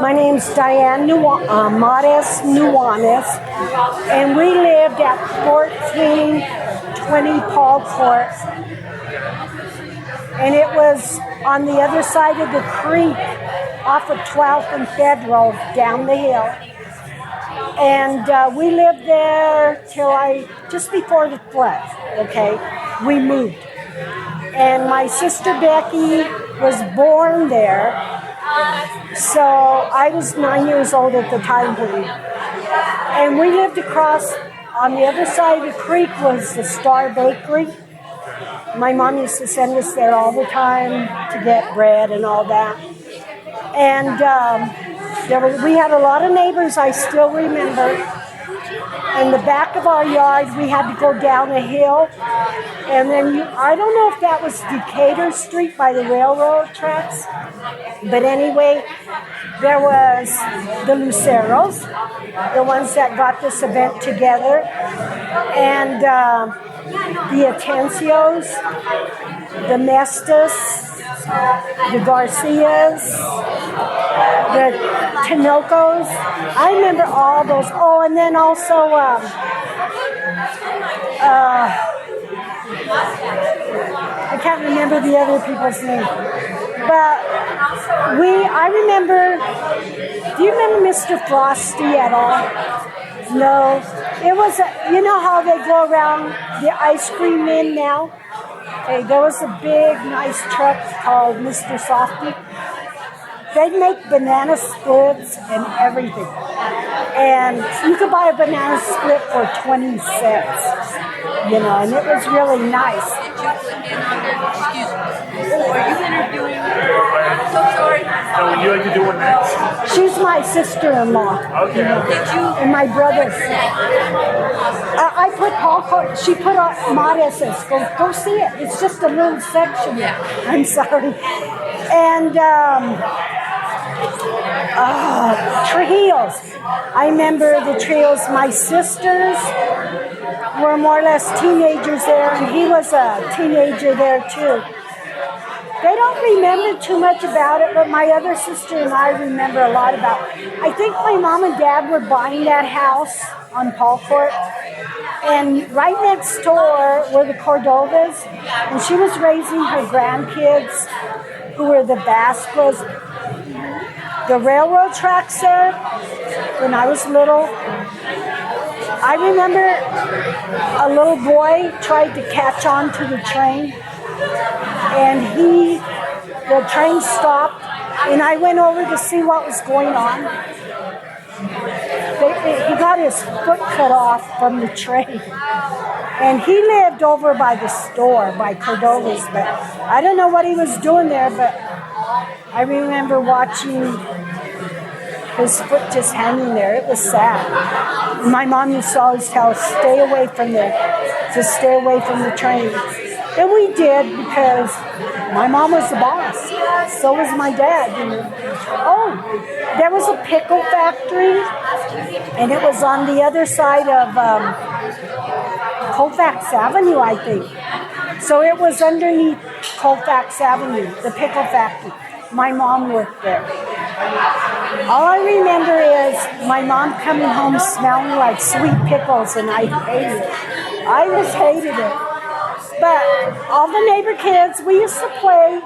My name's Diane Modest Nuanes, and we lived at 1420 Paul Court, and it was on the other side of the creek off of 12th and Federal down the hill. And we lived there till just before the flood, okay? We moved. And my sister Becky was born there. So I was 9 years old at the time. And we lived across, on the other side of the creek was the Star Bakery. My mom used to send us there all the time to get bread and all that. And we had a lot of neighbors, I still remember. In the back of our yard, we had to go down a hill. And then, I don't know if that was Decatur Street by the railroad tracks. But anyway, there was the Luceros, the ones that got this event together. And the Atencios, the Mestas, the Garcias, the Tinocos. I remember all those. Oh, and then also I can't remember the other people's name. But I remember, do you remember Mr. Frosty at all? No. It was, you know how they go around the ice cream in now? Okay, there was a big, nice truck called Mr. Softy. They'd make banana splits and everything. And you could buy a banana split for 20 cents, you know, and it was really nice. Excuse me. Oh, are you interviewing? I'm so sorry. So would you like to do one next? She's my sister-in-law. Okay. Did you? And my brother. I put Paul Court. She put on Modestas. Go see it. It's just a little section. Yeah. I'm sorry. And Trujillos. I remember the Trujillos. My sisters were more or less teenagers there, and he was a teenager there too. They don't remember too much about it, but my other sister and I remember a lot about it. I think my mom and dad were buying that house on Paul Court, and right next door were the Cordovas, and she was raising her grandkids, who were the Vasquez. The railroad tracks there, when I was little, I remember a little boy tried to catch on to the train, and the train stopped, and I went over to see what was going on. He got his foot cut off from the train, and he lived over by the store, by Cordova's, but I don't know what he was doing there, but I remember watching his foot just hanging there. It was sad. My mom used to always tell us, stay away from the train. And we did, because my mom was the boss. So was my dad. Oh, there was a pickle factory, and it was on the other side of Colfax Avenue, I think. So it was underneath Colfax Avenue, the pickle factory. My mom worked there. All I remember is my mom coming home smelling like sweet pickles, and I hated it. I just hated it. But all the neighbor kids, we used to play,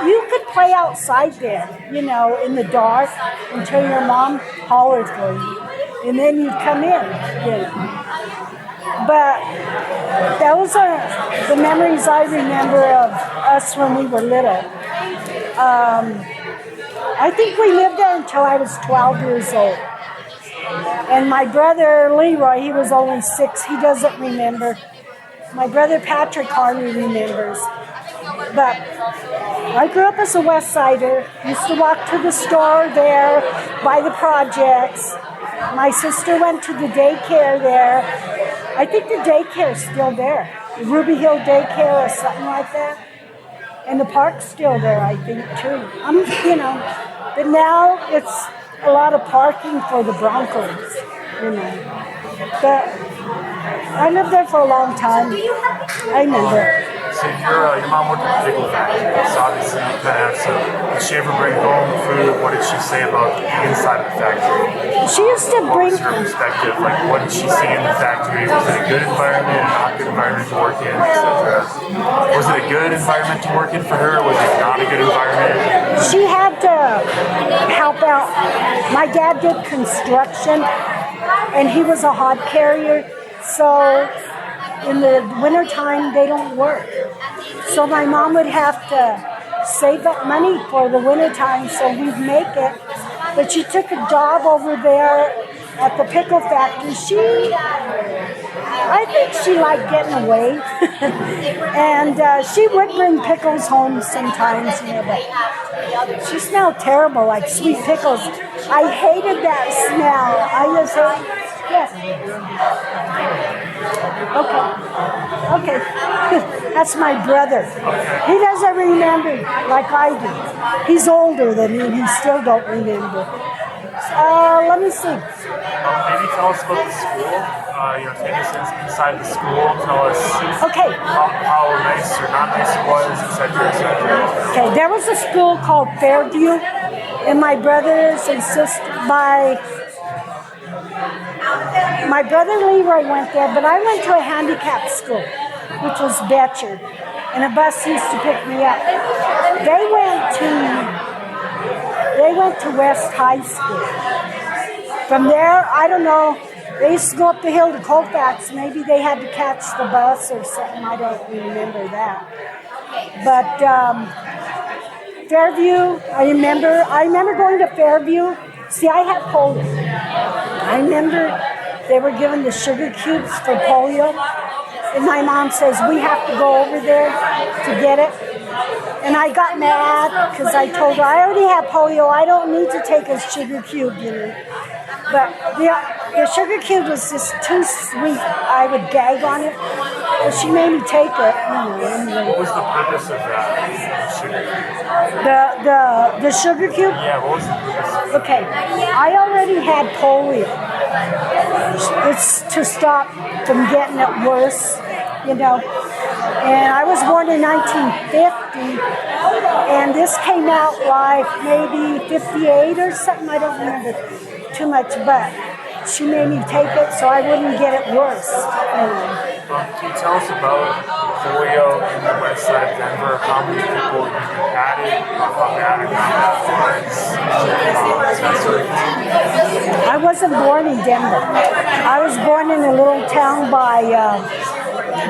you could play outside there, in the dark until your mom hollered for you. And then you'd come in, But those are the memories I remember of us when we were little. I think we lived there until I was 12 years old. And my brother Leroy, he was only 6. He doesn't remember. My brother Patrick hardly remembers. But I grew up as a West Sider. Used to walk to the store there by the projects. My sister went to the daycare there. I think the daycare's still there. Ruby Hill Daycare or something like that. And the park's still there, I think, too. But now it's a lot of parking for the Broncos, But I lived there for a long time. I remember. So your mom worked at the pickle factory, so obviously you kind of have some. Did she ever bring home food? What did she say about the inside of the factory? She used to What bring. was her perspective? Like, what did she see in the factory? Was it a good environment, a not good environment to work in, etc.? Was it a good environment to work in for her? Was it not a good environment? She had to help out. My dad did construction, and he was a hod carrier. So in the wintertime, they don't work. So my mom would have to save up money for the wintertime so we'd make it. But she took a job over there at the pickle factory. I think she liked getting away. And she would bring pickles home sometimes, but she smelled terrible, like sweet pickles. I hated that smell. I just hated. Yes. Okay. That's my brother. He doesn't remember like I do. He's older than me. He still don't remember. Let me see. Maybe tell us about the school. Take us inside the school. Tell us how nice or not nice it was, etc., etc. Okay, there was a school called Fairview, and my brothers and my brother Leroy went there, but I went to a handicapped school, which was Betcher, and a bus used to pick me up. They went to West High School. From there, I don't know, they used to go up the hill to Colfax. Maybe they had to catch the bus or something. I don't remember that. But Fairview, I remember going to Fairview. See, I had polio. I remember they were giving the sugar cubes for polio. And my mom says, we have to go over there to get it. And I got mad because I told her, I already have polio. I don't need to take a sugar cube, But the sugar cube was just too sweet. I would gag on it. But she made me take it. Anyway. What was the purpose of that sugar cube? The sugar cube? Yeah, what was the purpose? Okay, I already had polio. It's to stop from getting it worse, And I was born in 1950, and this came out like maybe 58 or something. I don't remember too much, but she made me take it so I wouldn't get it worse. Can you tell us about polio in the west side of Denver? How many people you had it? How bad it was? I wasn't born in Denver. I was born in a little town by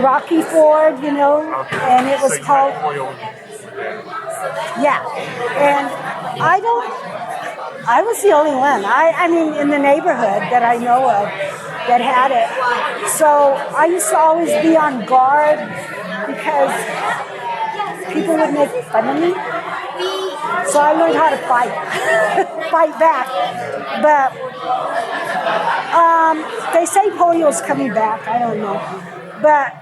Rocky Ford, and it was called. Yeah, and I was the only one. I mean, in the neighborhood that I know of that had it. So I used to always be on guard because people would make fun of me. So I learned how to fight back. But they say polio's coming back. I don't know. But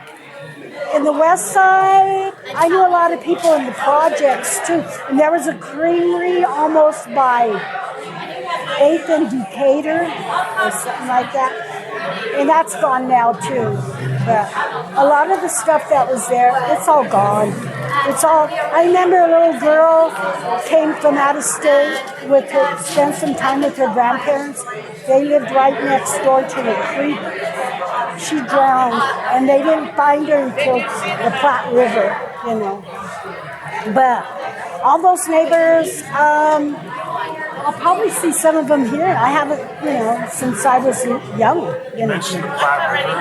in the west side, I knew a lot of people in the projects too. And there was a creamery almost by 8th and Decatur or something like that. And that's gone now too. But a lot of the stuff that was there, it's all gone. I remember a little girl came from out of state spent some time with her grandparents. They lived right next door to the creek. She drowned, and they didn't find her until the Platte River, But all those neighbors, I'll probably see some of them here. I haven't, since I was young. You mentioned the Platte River.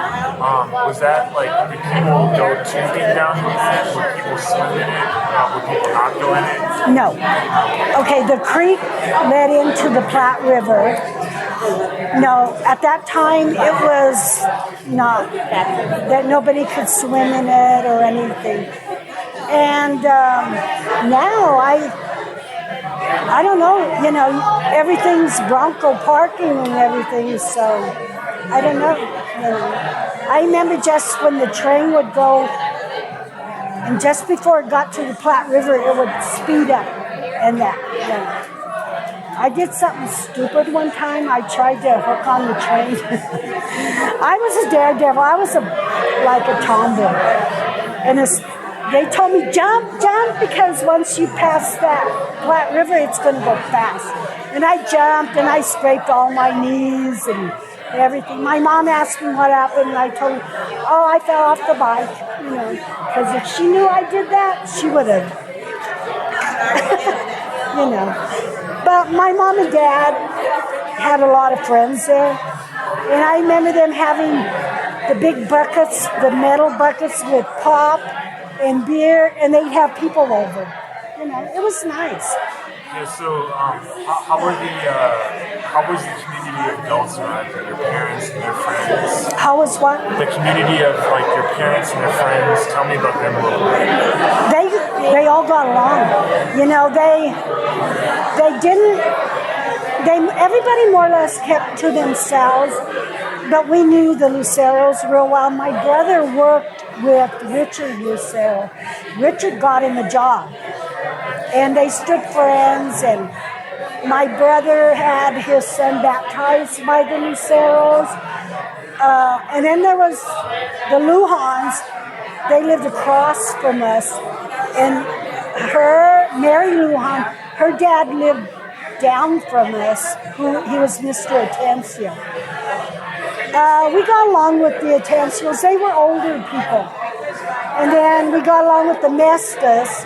Was that like, did people go tubing down in it? Were people swimming in it? Were people not doing it? No. Okay, the creek led into the Platte River. No, at that time it was not that nobody could swim in it or anything. And now I don't know, everything's Bronco parking and everything, so I don't know. I remember just when the train would go, and just before it got to the Platte River, it would speed up and that. I did something stupid one time. I tried to hook on the train. I was a daredevil. I was like a tomboy. And they told me, jump, jump. fun because once you pass that Platte River, it's going to go fast. And I jumped and I scraped all my knees and everything. My mom asked me what happened, and I told her, oh, I fell off the bike, because if she knew I did that, she would have, But my mom and dad had a lot of friends there, and I remember them having the big buckets, the metal buckets with pop and beer, and they'd have people over. It was nice. Yeah, so how was the community of adults around you, your parents and their friends? How was what? The community of your parents and their friends. Tell me about them a little bit. They all got along. Everybody more or less kept to themselves, but we knew the Luceros real well. My brother worked with Richard Lucero. Richard got him a job, and they stood friends, and my brother had his son baptized by the Luceros. And then there was the Luhans. They lived across from us, and Mary Luhan, her dad lived down from us. He was Mr. Atencio. We got along with the Atencios. They were older people. And then we got along with the Mestas.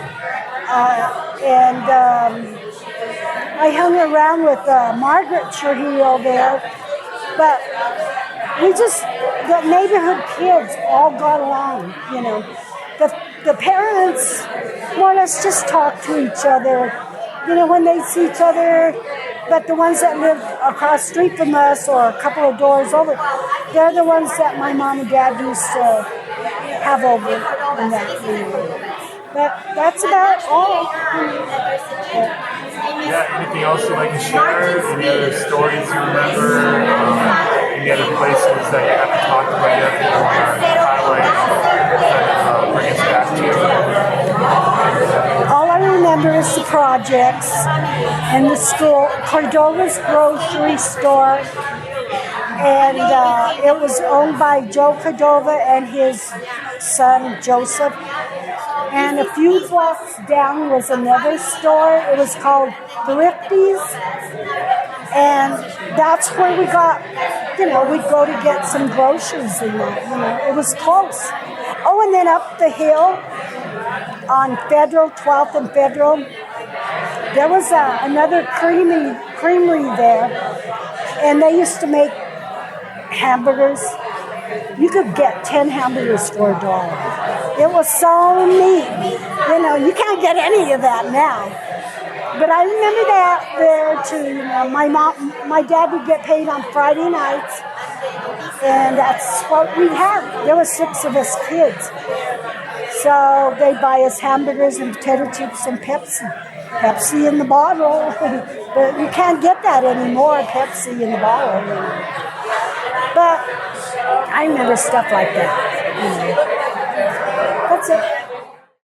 I hung around with Margaret Trujillo there. But the neighborhood kids all got along, The parents more or less just talk to each other, when they see each other. But the ones that lived across the street from us or a couple of doors over, they're the ones that my mom and dad used to have over in that. But that's about all. Yeah, anything else you'd like to share? Any other stories you remember? Any other places that you have to talk about yet that you want to highlight? Bring us back to? All I remember is the projects and the school, Cordova's grocery store, and it was owned by Joe Cordova and his son Joseph. And a few blocks down was another store. It was called Thrifty's, and that's where we got, we'd go to get some groceries in that. It was close. Oh, and then up the hill on Federal, 12th and Federal, there was another creamery there, and they used to make hamburgers. You could get 10 hamburgers for $1. It was so neat. You can't get any of that now. But I remember that there too. My dad would get paid on Friday nights, and that's what we had. There were 6 of us kids. So they'd buy us hamburgers and potato chips and Pepsi. Pepsi in the bottle. But you can't get that anymore, Pepsi in the bottle. But I remember stuff like that. That's it.